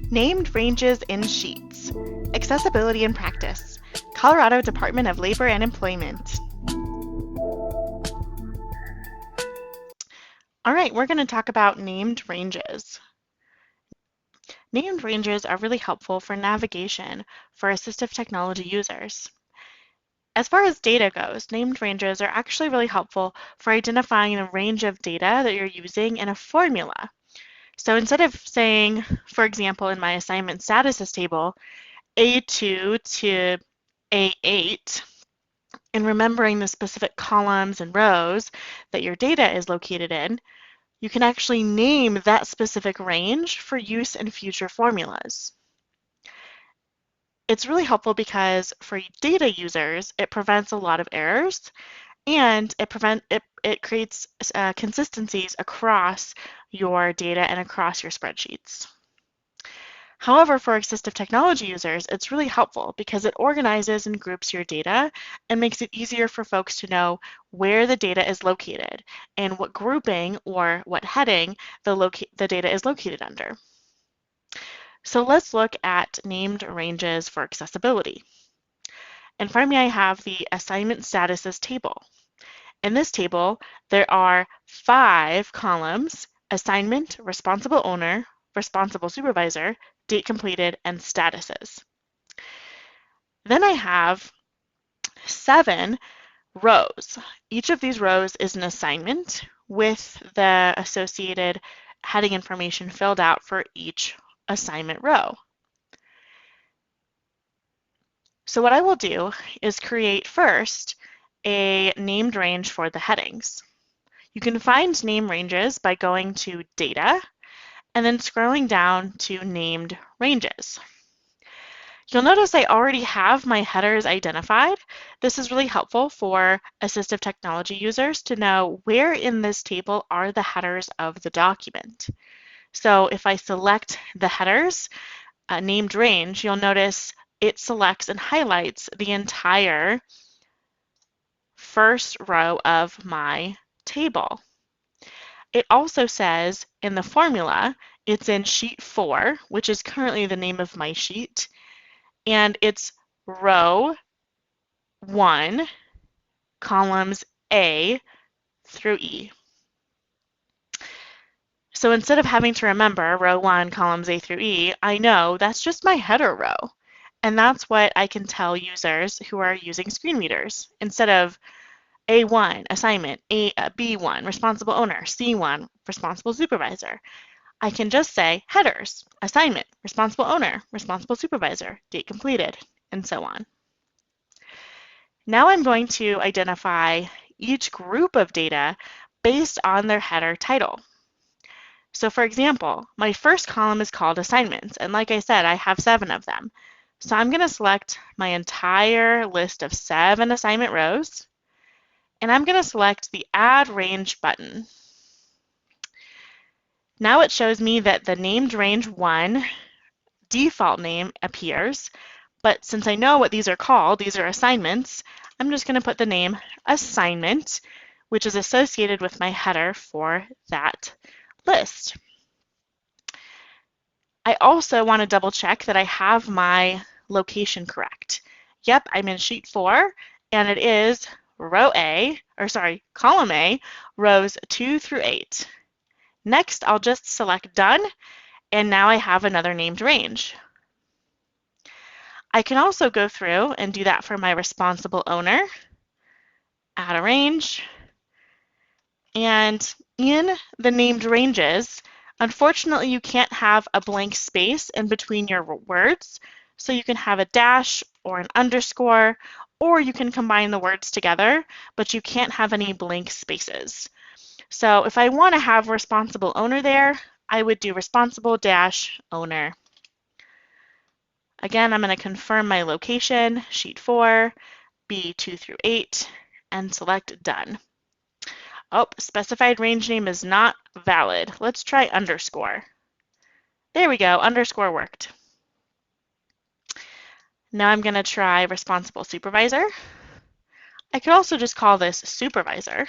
Named ranges in sheets. Accessibility in practice. Colorado Department of Labor and Employment. All right, we're going to talk about named ranges. Named ranges are really helpful for navigation for assistive technology users. As far as data goes, named ranges are actually really helpful for identifying the range of data that you're using in a formula. So instead of saying, for example, in my assignment statuses table, A2 to A8, and remembering the specific columns and rows that your data is located in, you can actually name that specific range for use in future formulas. It's really helpful because for data users, it prevents a lot of errors and it creates consistencies across your data and across your spreadsheets. However, for assistive technology users, it's really helpful because it organizes and groups your data and makes it easier for folks to know where the data is located and what grouping or what heading the data is located under. So let's look at named ranges for accessibility. In front of me, I have the assignment statuses table. In this table, there are 5 columns: assignment, responsible owner, responsible supervisor, date completed, and statuses. Then I have 7 rows. Each of these rows is an assignment with the associated heading information filled out for each assignment row. So what I will do is create first a named range for the headings. You can find name ranges by going to Data and then scrolling down to Named Ranges. You'll notice I already have my headers identified. This is really helpful for assistive technology users to know where in this table are the headers of the document. So if I select the headers named range, you'll notice it selects and highlights the entire first row of my table. It also says in the formula, it's in sheet 4, which is currently the name of my sheet, and it's row 1, columns A through E. So instead of having to remember row 1, columns A through E, I know that's just my header row. And that's what I can tell users who are using screen readers. Instead of A1, assignment, B1, responsible owner, C1, responsible supervisor, I can just say headers, assignment, responsible owner, responsible supervisor, date completed, and so on. Now I'm going to identify each group of data based on their header title. So for example, my first column is called assignments, and like I said, I have 7 of them. So I'm going to select my entire list of 7 assignment rows, and I'm going to select the Add Range button. Now it shows me that the named range 1 default name appears, but since I know what these are called, these are assignments, I'm just going to put the name assignment, which is associated with my header for that list. I also want to double check that I have my location correct. Yep, I'm in sheet 4, and it is column A, rows 2 through 8. Next, I'll just select Done, and now I have another named range. I can also go through and do that for my responsible owner, add a range, and in the named ranges, unfortunately you can't have a blank space in between your words, so you can have a dash or an underscore, or you can combine the words together, but you can't have any blank spaces. So if I want to have responsible owner there, I would do responsible dash owner. Again, I'm going to confirm my location, sheet 4, B2 through 8, and select Done. Oh, specified range name is not valid. Let's try underscore. There we go, underscore worked. Now I'm going to try responsible supervisor. I could also just call this supervisor.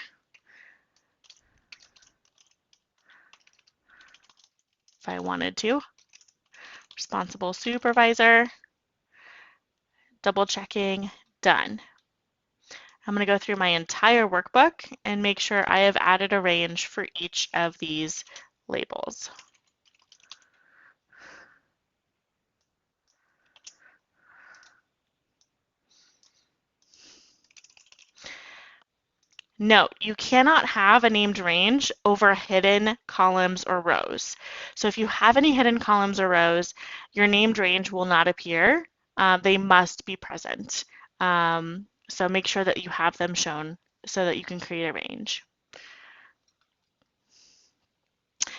If I wanted to. responsible supervisor, double checking, done. I'm going to go through my entire workbook and make sure I have added a range for each of these labels. Note, you cannot have a named range over hidden columns or rows. So if you have any hidden columns or rows, your named range will not appear. They must be present. So make sure that you have them shown so that you can create a range.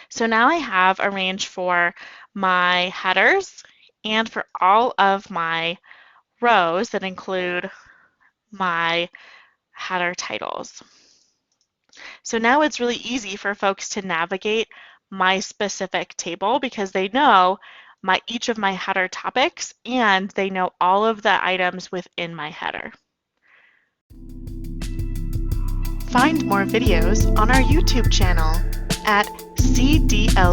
So now I have a range for my headers and for all of my rows that include my header titles. So now it's really easy for folks to navigate my specific table because they know each of my header topics and they know all of the items within my header. Find more videos on our YouTube channel at CDLE_DLSS.